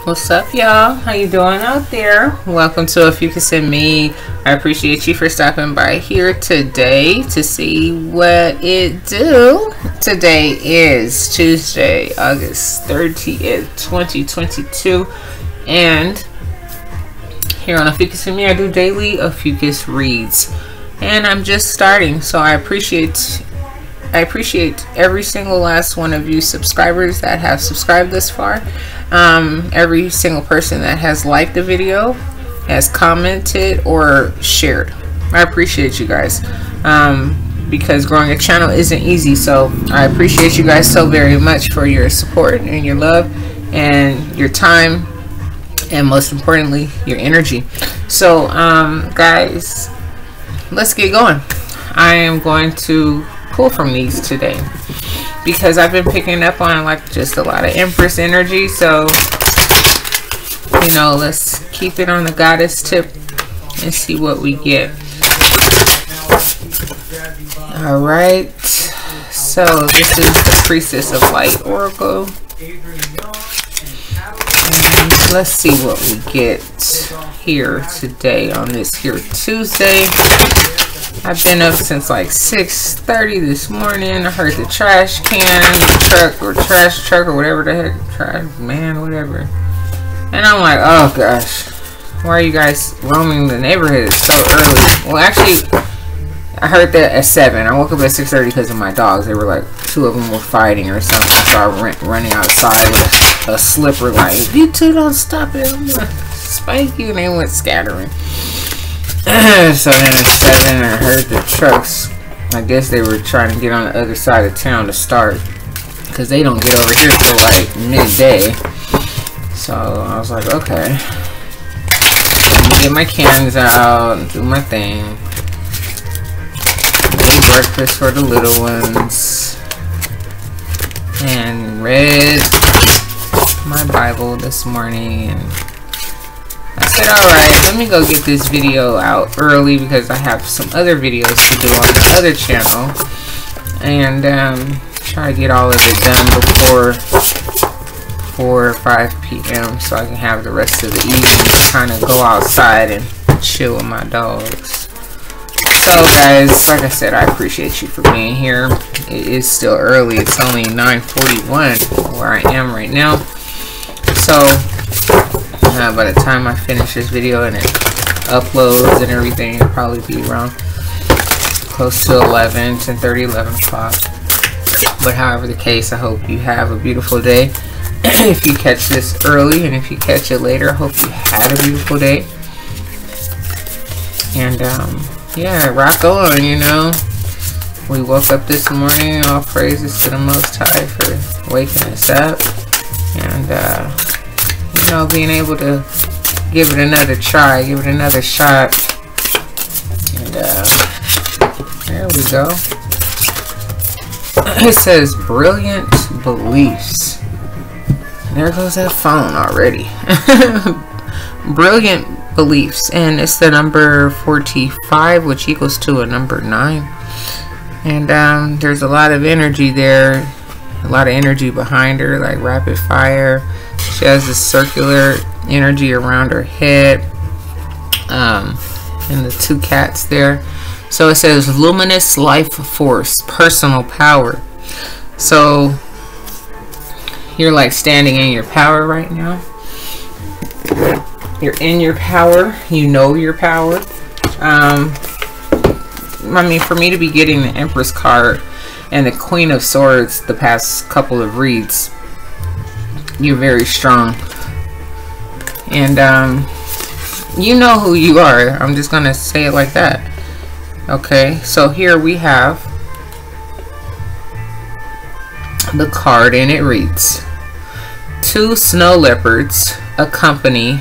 What's up, y'all? How you doing out there? Welcome to Ophiuchus and me. I appreciate you for stopping by here today to see what it do. Today is Tuesday, August 30th, 2022, and here on Ophiuchus and me, I do daily Ophiuchus reads, and I'm just starting, so I appreciate every single last one of you subscribers that have subscribed this far. Every single person that has liked the video, has commented or shared. I appreciate you guys, because growing a channel isn't easy, so I appreciate you guys so very much for your support and your love and your time, and most importantly your energy. So guys, let's get going. I am going to pull from these today because I've been picking up on like just a lot of Empress energy, so you know, let's keep it on the goddess tip and see what we get. All right, so this is the Priestess of Light Oracle, and let's see what we get here today on this here Tuesday. I've been up since like 6:30 this morning. I heard the trash truck or whatever the heck, trash man, whatever. And I'm like, oh gosh, why are you guys roaming the neighborhood so early? Well, actually, I heard that at 7. I woke up at 6:30 because of my dogs. They were like, 2 of them were fighting or something. I saw running outside with a slipper like, if you two don't stop it, I'm gonna spike you. And they went scattering. So then at 7, I heard the trucks. I guess they were trying to get on the other side of town to start, because they don't get over here till like midday. So I was like, okay, let me get my cans out and do my thing. Made breakfast for the little ones and read my Bible this morning, and I said, alright, let me go get this video out early because I have some other videos to do on the other channel, and try to get all of it done before 4 or 5 p.m. so I can have the rest of the evening to kind of go outside and chill with my dogs. So guys, like I said, I appreciate you for being here. It is still early. It's only 9:41 where I am right now. So by the time I finish this video and it uploads and everything, it'll probably be around close to 10:30, 11 o'clock. But however the case, I hope you have a beautiful day. If you catch this early, and if you catch it later, I hope you had a beautiful day. And yeah, rock on, you know. We woke up this morning, all praises to the Most High for waking us up, and you know, being able to give it another try, give it another shot. And there we go. It says brilliant beliefs. There goes that phone already. Brilliant beliefs, and it's the number 45, which equals to a number 9. And there's a lot of energy there, a lot of energy behind her, like rapid fire. She has this circular energy around her head, and the 2 cats there. So it says luminous life force, personal power. So you're like standing in your power right now. You're in your power. You know your power. I mean, for me to be getting the Empress card and the Queen of Swords the past couple of reads, you're very strong. And you know who you are. I'm just gonna say it like that. Okay, so here we have the card, and it reads, 2 snow leopards accompany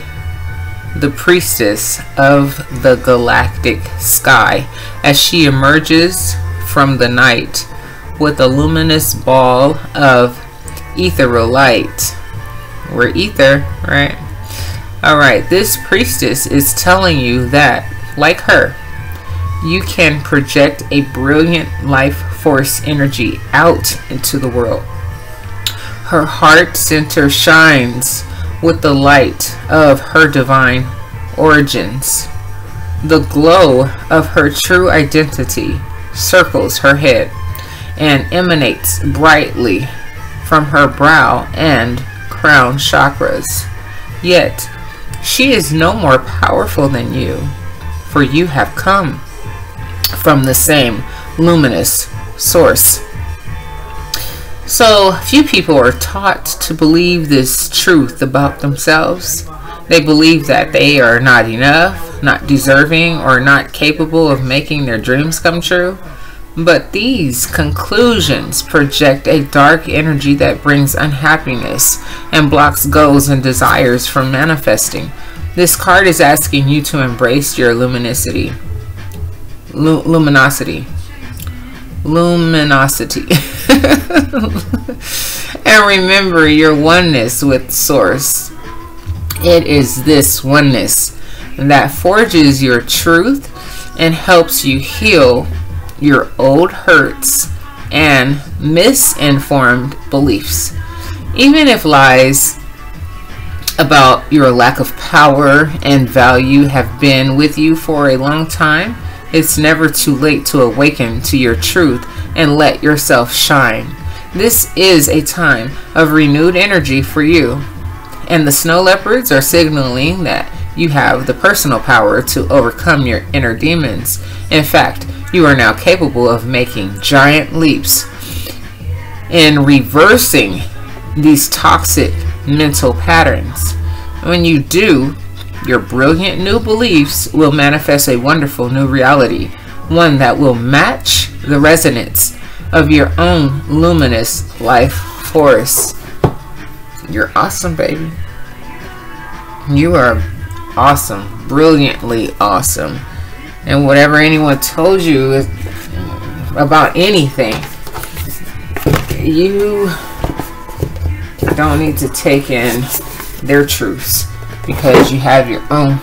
the priestess of the galactic sky as she emerges from the night with a luminous ball of ethereal light. We're ether, right? Alright, this priestess is telling you that, like her, you can project a brilliant life force energy out into the world. Her heart center shines with the light of her divine origins. The glow of her true identity circles her head and emanates brightly from her brow and crown chakras. Yet, she is no more powerful than you, for you have come from the same luminous source. So, few people are taught to believe this truth about themselves. They believe that they are not enough, not deserving, or not capable of making their dreams come true. But these conclusions project a dark energy that brings unhappiness and blocks goals and desires from manifesting. This card is asking you to embrace your luminosity. Luminosity. And remember your oneness with Source. It is this oneness that forges your truth and helps you heal your old hurts and misinformed beliefs. Even if lies about your lack of power and value have been with you for a long time, it's never too late to awaken to your truth and let yourself shine. This is a time of renewed energy for you, and the snow leopards are signaling that you have the personal power to overcome your inner demons. In fact, you are now capable of making giant leaps in reversing these toxic mental patterns. When you do, your brilliant new beliefs will manifest a wonderful new reality, one that will match the resonance of your own luminous life force. You're awesome, baby. You are awesome, brilliantly awesome. And whatever anyone told you about anything, you don't need to take in their truths, because you have your own.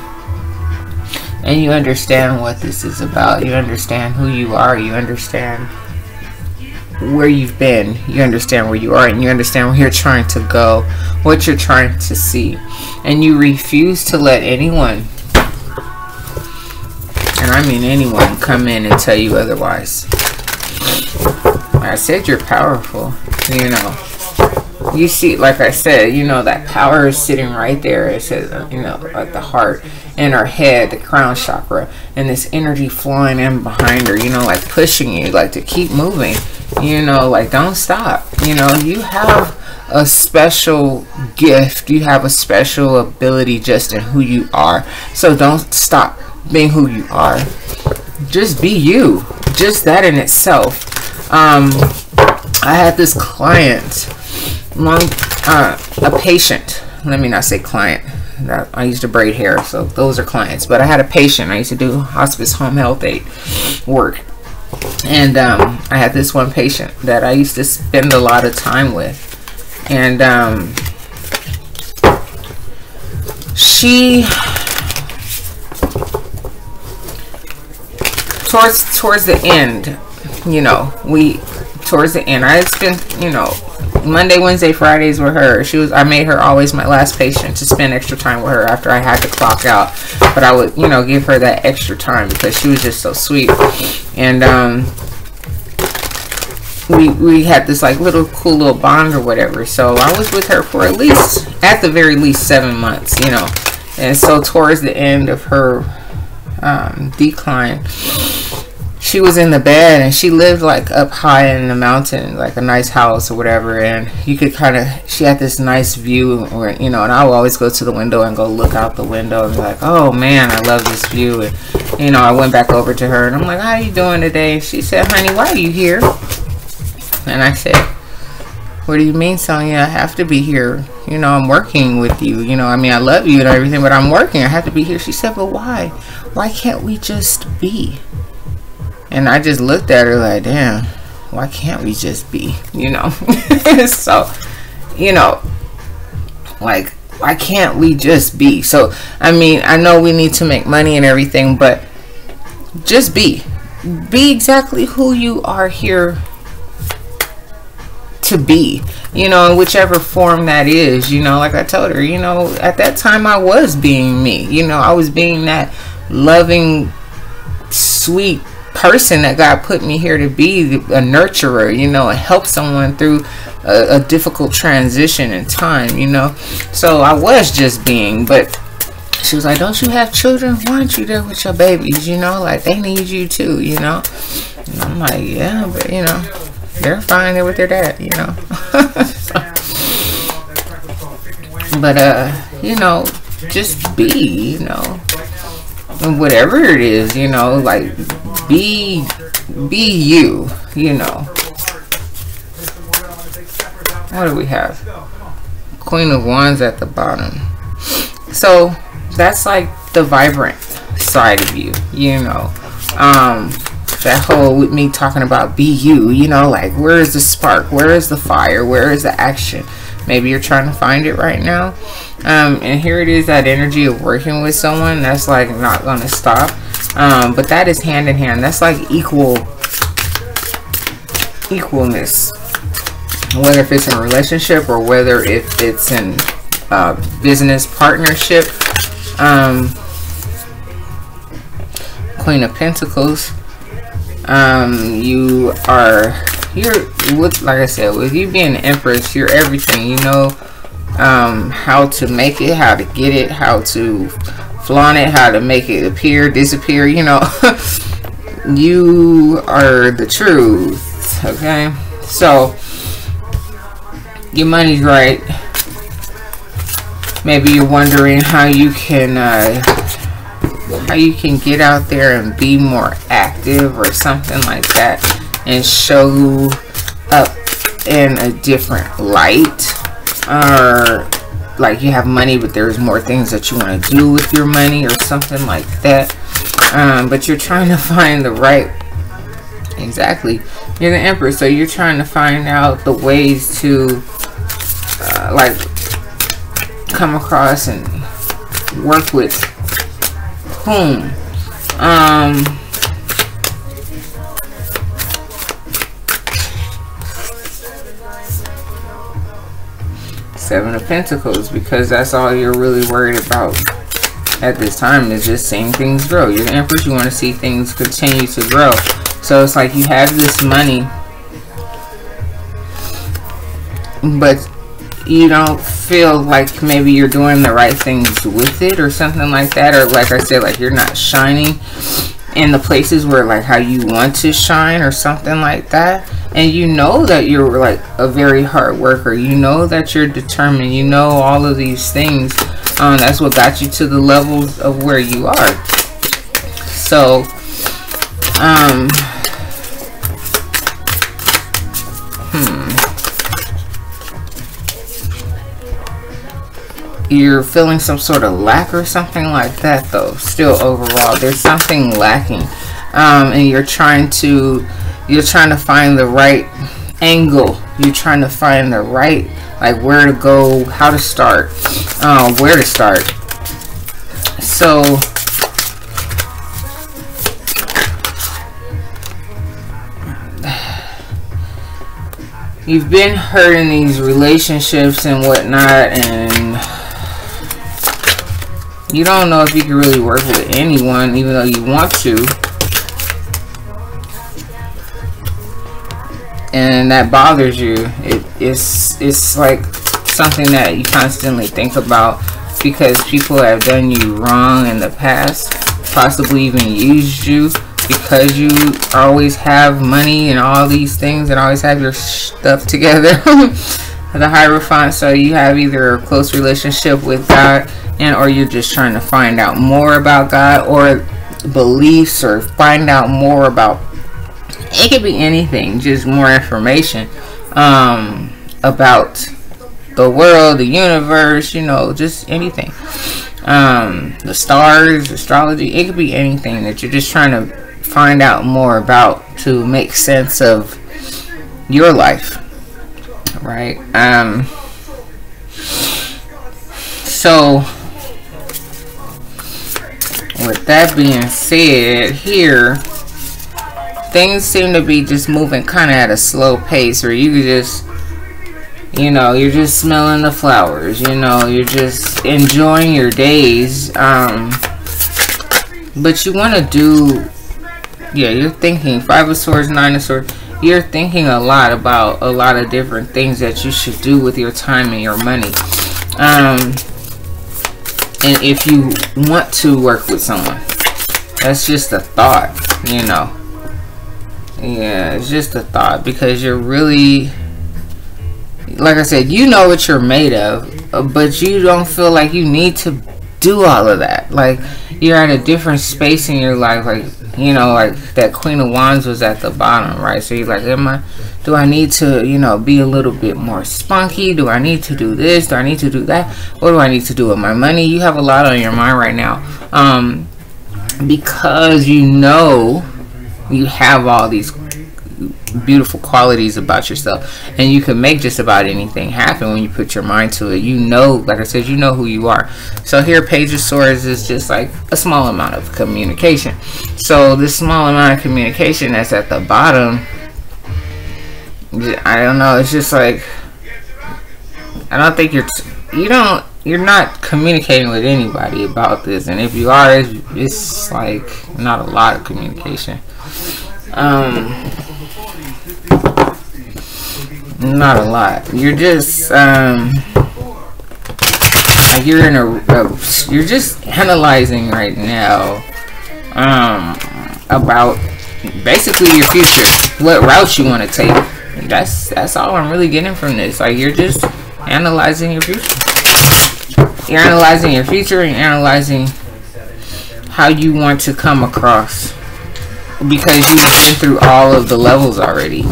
And you understand what this is about. You understand who you are. You understand where you've been. You understand where you are, and you understand where you're trying to go, what you're trying to see. And you refuse to let anyone, and I mean anyone, come in and tell you otherwise. Like I said, you're powerful. You know, you see, like I said, you know, that power is sitting right there. It says, you know, like the heart and her head, the crown chakra, and this energy flowing in behind her, you know, like pushing you, like to keep moving, you know, like don't stop. You know, you have a special gift. You have a special ability just in who you are. So don't stop being who you are. Just be you. Just that in itself. I had this client, a patient, let me not say client, I used to braid hair, so those are clients, but I had a patient. I used to do hospice home health aid work, and I had this one patient that I used to spend a lot of time with, and she towards the end, you know, towards the end, I had spent, you know, Monday, Wednesday, Fridays with her. I made her always my last patient to spend extra time with her after I had to clock out. But I would, you know, give her that extra time because she was just so sweet. And we had this like cool little bond or whatever. So I was with her for at the very least 7 months, you know. And so towards the end of her decline, she was in the bed, and she lived like up high in the mountain, like a nice house or whatever, and you could she had this nice view where, you know, and I would always go to the window and go look out the window and be like, oh man, I love this view. And, you know, I went back over to her and I'm like, how are you doing today? And she said, honey, why are you here? And I said, what do you mean, Sonia? I have to be here. You know, I'm working with you. You know, I mean, I love you and everything, but I'm working. I have to be here. She said, but why? Why can't we just be? And I just looked at her like, damn, why can't we just be, you know? So, you know, like, why can't we just be? So, I mean, I know we need to make money and everything, but just be. Be exactly who you are here to be, you know, in whichever form that is. You know, like I told her, you know, at that time I was being me. You know, I was being that loving, sweet person that God put me here to be, a nurturer, you know, and help someone through a difficult transition in time, you know. So I was just being, but she was like, don't you have children? Why aren't you there with your babies? You know, like they need you too, you know. And I'm like, yeah, but you know, they're fine there with their dad, you know. But you know, just be, you know, and whatever it is, you know, like be you, you know. What do we have? Queen of Wands at the bottom. So that's like the vibrant side of you, you know. That whole with me talking about be you, you know, like where is the spark, where is the fire, where is the action? Maybe you're trying to find it right now. And here it is, that energy of working with someone that's like not gonna stop. But that is hand in hand. That's like equalness, whether if it's in a relationship or whether if it's in business partnership. Queen of Pentacles. You're with, like I said, with you being an Empress, you're everything. You know how to make it, how to get it, how to flaunt it, how to make it appear, disappear, you know. You are the truth, okay? So your money's right. Maybe you're wondering how you can get out there and be more active or something like that, and show up in a different light. Or like you have money but there's more things that you want to do with your money or something like that. But you're trying to find the right, exactly, you're the Empress, so you're trying to find out the ways to like come across and work with whom. Seven of Pentacles, because that's all you're really worried about at this time, is just seeing things grow. You're the Empress, you want to see things continue to grow. So it's like you have this money, but you don't feel like maybe you're doing the right things with it or something like that. Or like I said, like you're not shining in the places where like how you want to shine or something like that. And you know that you're like a very hard worker, you know that you're determined, you know all of these things. That's what got you to the levels of where you are. So you're feeling some sort of lack or something like that, though. Still, overall there's something lacking, and you're trying to find the right angle. You're trying to find the right, like where to go, how to start, where to start. So you've been hurt in these relationships and whatnot, and you don't know if you can really work with anyone, even though you want to. And that bothers you. It's like something that you constantly think about, because people have done you wrong in the past, possibly even used you, because you always have money and all these things and always have your stuff together. The Hierophant. So you have either a close relationship with God, and or you're just trying to find out more about God or beliefs, or find out more about, it could be anything, just more information about the world, the universe, you know, just anything. The stars, astrology, it could be anything that you're just trying to find out more about to make sense of your life, right? So with that being said, here things seem to be just moving kind of at a slow pace, or you could just You know, you're just smelling the flowers. You know, you're just enjoying your days. But you want to do, yeah, you're thinking 5 of Swords, 9 of Swords. You're thinking a lot about a lot of different things that you should do with your time and your money. And if you want to work with someone, that's just a thought, you know. Yeah, it's just a thought, because you're really, like I said, you know what you're made of, but you don't feel like you need to do all of that. Like, you're at a different space in your life, like, you know, like that Queen of Wands was at the bottom, right? So you're like, do I need to, you know, be a little bit more spunky? Do I need to do this? Do I need to do that? What do I need to do with my money? You have a lot on your mind right now, because you know you have all these beautiful qualities about yourself, and you can make just about anything happen when you put your mind to it. You know, like I said, you know who you are. So here, Page of Swords is just like a small amount of communication. So this small amount of communication that's at the bottom, I don't know, it's just like, I don't think you're not communicating with anybody about this, and if you are, it's like not a lot of communication. Not a lot. You're just like you're in you're just analyzing right now about basically your future, what route you want to take. That's all I'm really getting from this. Like, you're just analyzing your future. You're analyzing your future and analyzing how you want to come across, because you've been through all of the levels already.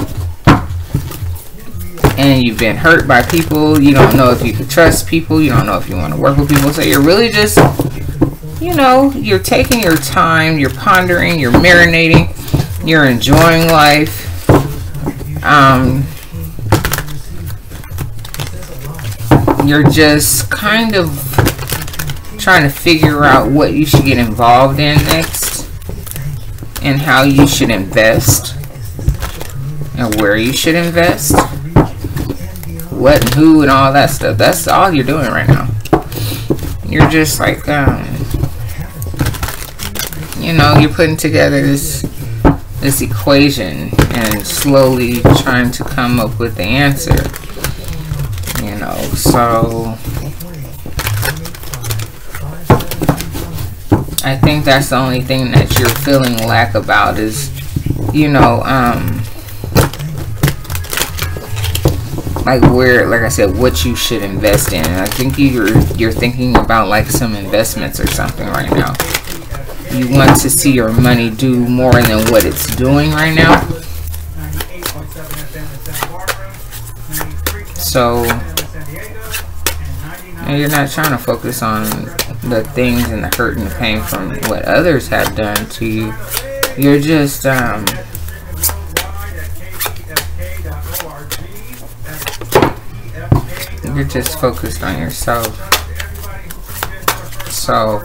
And you've been hurt by people. You don't know if you can trust people. You don't know if you want to work with people. So you're really just, you know, you're taking your time. You're pondering. You're marinating. You're enjoying life. You're just kind of trying to figure out what you should get involved in next, and how you should invest, and where you should invest, what and who and all that stuff. That's all you're doing right now. You're just like, you know, you're putting together this equation and slowly trying to come up with the answer, you know. So I think that's the only thing that you're feeling lack about is, you know, like where, like I said, what you should invest in. And I think you're thinking about like some investments or something right now. You want to see your money do more than what it's doing right now. So you're not trying to focus on the things and the hurt and the pain from what others have done to you. You're just you're just focused on yourself. So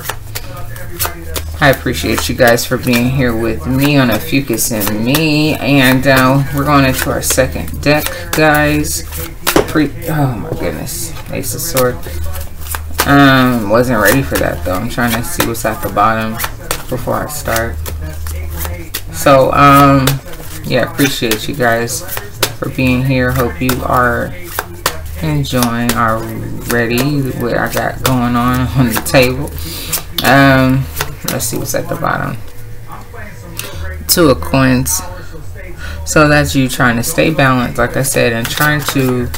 I appreciate you guys for being here with me on Ophiuchus and Me, and we're going into our second deck, guys. Oh my goodness, Ace of Swords. Wasn't ready for that though. I'm trying to see what's at the bottom before I start. So yeah, appreciate you guys for being here. Hope you are enjoying already what I got going on the table. Let's see what's at the bottom. Two of Coins. So that's you trying to stay balanced, like I said, and trying to,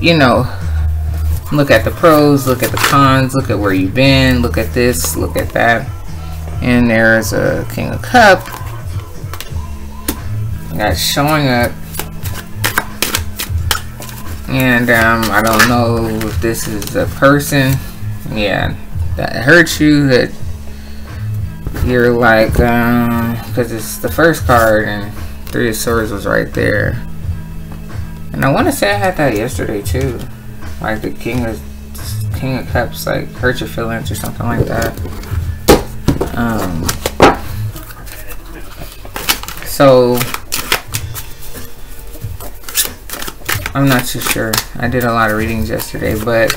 you know, look at the pros, look at the cons, look at where you've been, look at this, look at that. And there's a King of Cups. That's showing up. And I don't know if this is a person, yeah, that hurt you, that you're like, because it's the first card and Three of Swords was right there. And I want to say I had that yesterday too, like the King of Cups, like hurt your feelings or something like that. So I'm not too sure. I did a lot of readings yesterday, but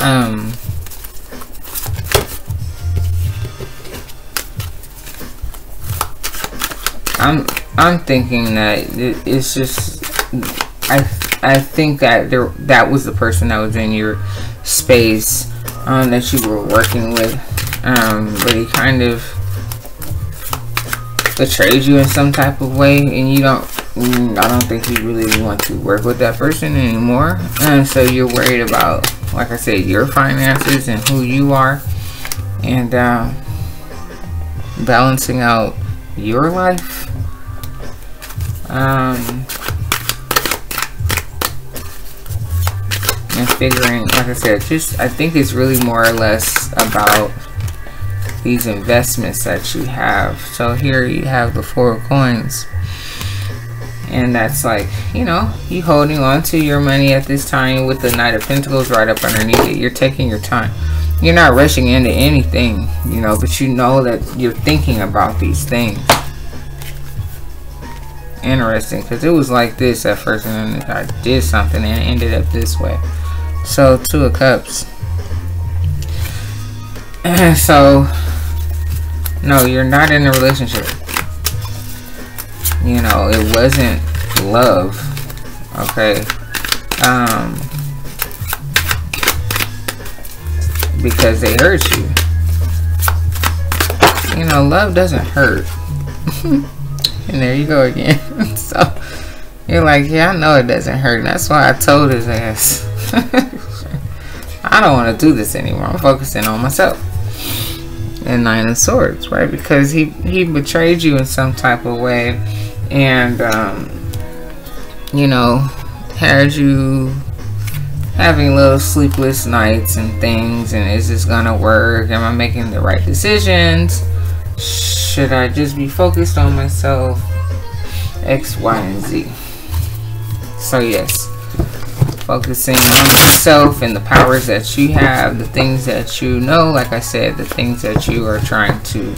I'm thinking that it's just I think that that was the person that was in your space that you were working with, but he kind of betrayed you in some type of way, and I don't think you really want to work with that person anymore. And so you're worried about, like I said, your finances and who you are, and balancing out your life. And figuring, like I said, I think it's really more or less about these investments that you have. So here you have the 4 of coins, and that's like, you know, you holding on to your money at this time with the Knight of Pentacles right up underneath it. You're taking your time. You're not rushing into anything, you know, but you know that you're thinking about these things. Interesting, because it was like this at first, and then I did something and it ended up this way. So 2 of Cups. So no, you're not in a relationship. You know, it wasn't love. Okay. Because they hurt you. You know, love doesn't hurt. And there you go again. So you're like, yeah, I know it doesn't hurt. And that's why I told his ass, I don't want to do this anymore. I'm focusing on myself. And 9 of Swords, right? Because he betrayed you in some type of way, and you know, had you having little sleepless nights and things, and is this gonna work? Am I making the right decisions? Should I just be focused on myself? X, Y, and Z. So yes, focusing on yourself and the powers that you have, the things that you know, like I said, the things that you are trying to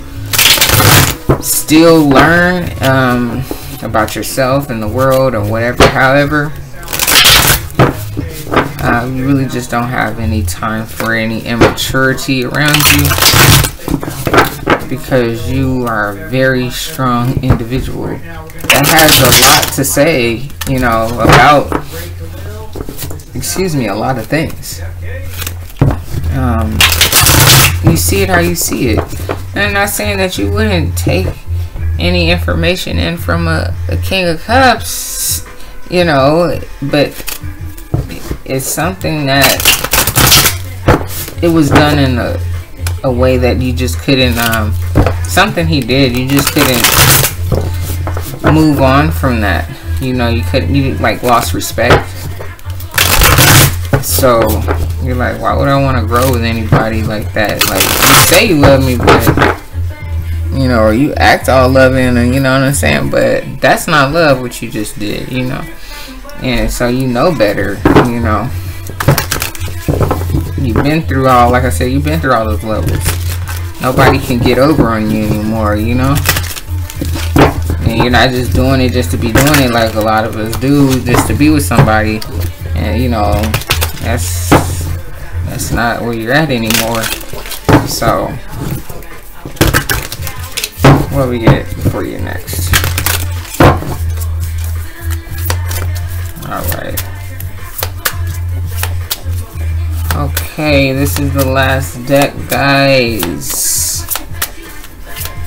still learn about yourself and the world or whatever. However, you really just don't have any time for any immaturity around you, because you are a very strong individual that has a lot to say, you know, about, excuse me, a lot of things. You see it how you see it. And I'm not saying that you wouldn't take any information in from a King of Cups, you know, but it's something that it was done in a way that you just couldn't, something he did, you just couldn't move on from that. You know, you like lost respect. So you're like, why would I want to grow with anybody like that? Like, you say you love me, but you know, or you act all loving, and you know what I'm saying, but that's not love what you just did, you know. And so you know better, you know. You've been through all, like I said, you've been through all those levels. Nobody can get over on you anymore, you know. And you're not just doing it just to be doing it like a lot of us do, just to be with somebody. And you know, that's not where you're at anymore. So what do we get for you next? Alright. Okay, this is the last deck, guys.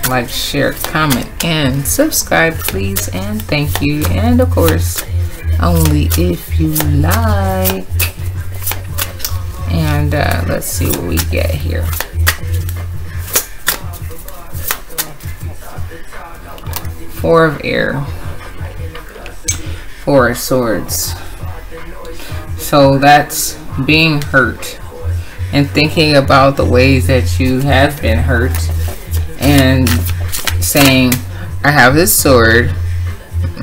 Like, share, comment, and subscribe, please, and thank you. And of course, only if you like. And let's see what we get here. Four of Air, Four of Swords. So that's being hurt and thinking about the ways that you have been hurt, and saying, I have this sword,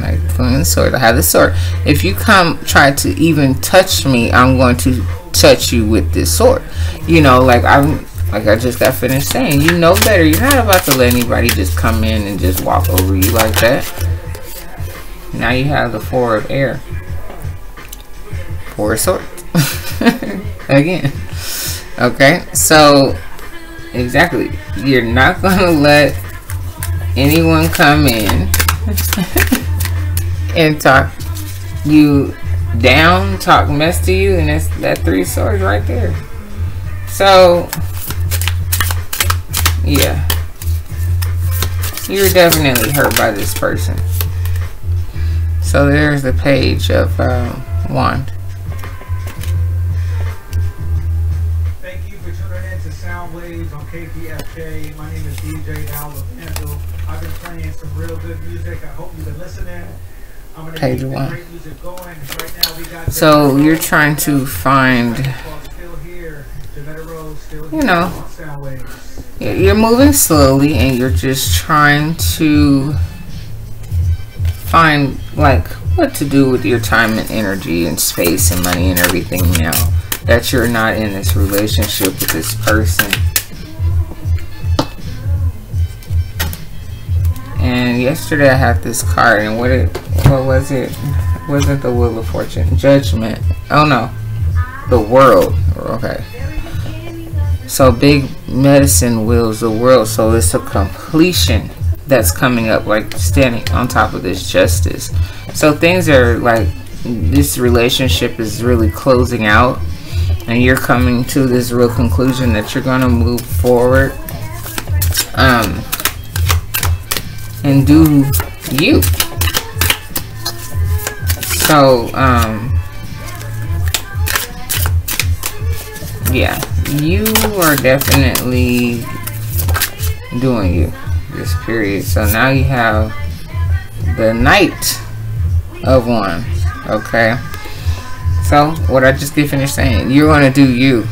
like the sword, I have this sword. If you come try to even touch me, I'm going to touch you with this sword. You know, like I just got finished saying, you know better. You're not about to let anybody just come in and just walk over you like that. Now you have the Four of Air. Four of Swords. Again. Okay, so exactly, you're not gonna let anyone come in and talk you down, talk mess to you, and that's that Three of Swords right there. So yeah, you're definitely hurt by this person. So there's the Page of Wand. Thank you for tuning in to Sound Waves on KPFK. My name is DJ Al Levando. I've been playing some real good music. I hope you've been listening. I'm gonna Page keep the 1. great music going. Right now we got So you're trying to find, you know, you're moving slowly and you're just trying to find like what to do with your time and energy and space and money and everything now that you're not in this relationship with this person. And yesterday I had this card, and what was it? It wasn't the Wheel of Fortune. Judgment. Oh no. The World. Okay. So big medicine wheels the world. So it's a completion that's coming up, like standing on top of this justice. So things are like, this relationship is really closing out, and you're coming to this real conclusion that you're going to move forward and do you. So yeah, you are definitely doing you this period. So now you have the Knight of Wands. Okay, so what I just get finished saying, you're going to do you.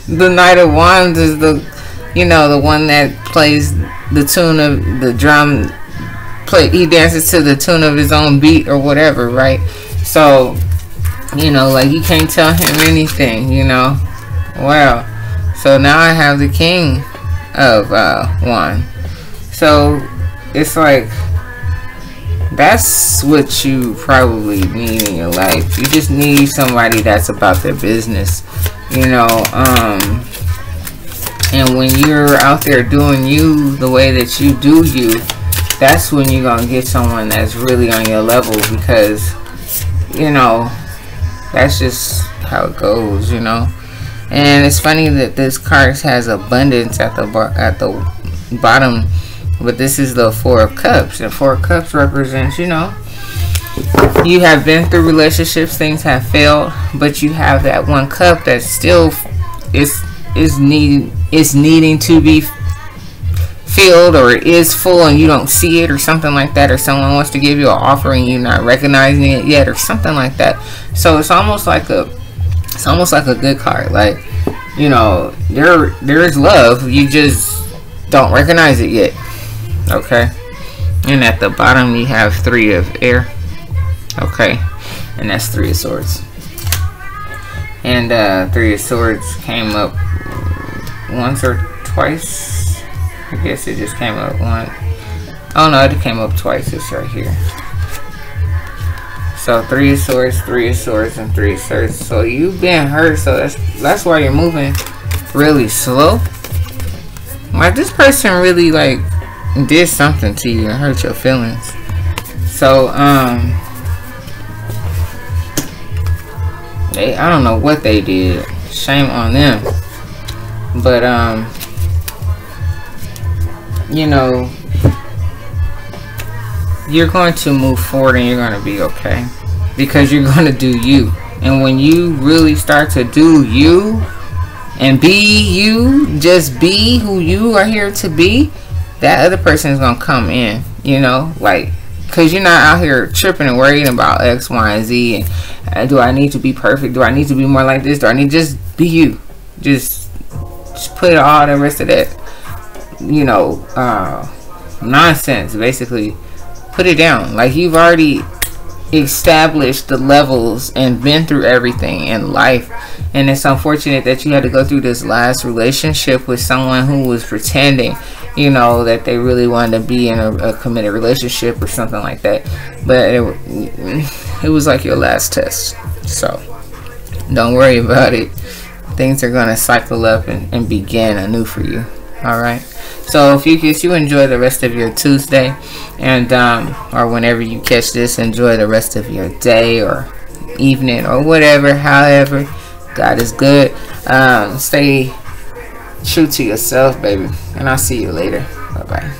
The Knight of Wands is the, you know, the one that plays the tune of the drum. He dances to the tune of his own beat or whatever, right? So, you know, like you can't tell him anything, you know. Wow. So now I have the King of Wands. So it's like, that's what you probably need in your life. You just need somebody that's about their business, you know. And when you're out there doing you the way that you do you, that's when you're gonna get someone that's really on your level, because, you know, that's just how it goes, you know. And it's funny that this card has abundance at the bottom, but this is the Four of Cups, and Four of Cups represents, you know, you have been through relationships, things have failed, but you have that one cup that still is needing to be filled, or is full and you don't see it, or something like that, or someone wants to give you an offer and you're not recognizing it yet, or something like that. So it's almost like a good card, like, you know, there is love, you just don't recognize it yet. Okay, and at the bottom you have Three of Air. Okay, and that's Three of Swords. And Three of Swords came up once or twice. I guess it just came up once. Oh no, it came up twice. It's right here. So Three of Swords, and Three of Swords. So you've been hurt, so that's why you're moving really slow. Like, this person really like did something to you and hurt your feelings. So I don't know what they did. Shame on them. But you know, you're going to move forward and you're going to be okay, because you're going to do you. And when you really start to do you and be you, just be who you are here to be, that other person is going to come in, you know, like, because you're not out here tripping and worrying about X, Y, and Z, and do I need to be perfect? Do I need to be more like this? Do I need to just be you? Just put all the rest of that, you know, nonsense, basically, put it down. Like, you've already established the levels and been through everything in life, and it's unfortunate that you had to go through this last relationship with someone who was pretending, you know, that they really wanted to be in a committed relationship or something like that. But it was like your last test. So don't worry about it. Things are gonna cycle up and begin anew for you. All right. So Ophiuchus, you enjoy the rest of your Tuesday, and or whenever you catch this, enjoy the rest of your day or evening or whatever. However, God is good. Stay true to yourself, baby, and I'll see you later. Bye bye.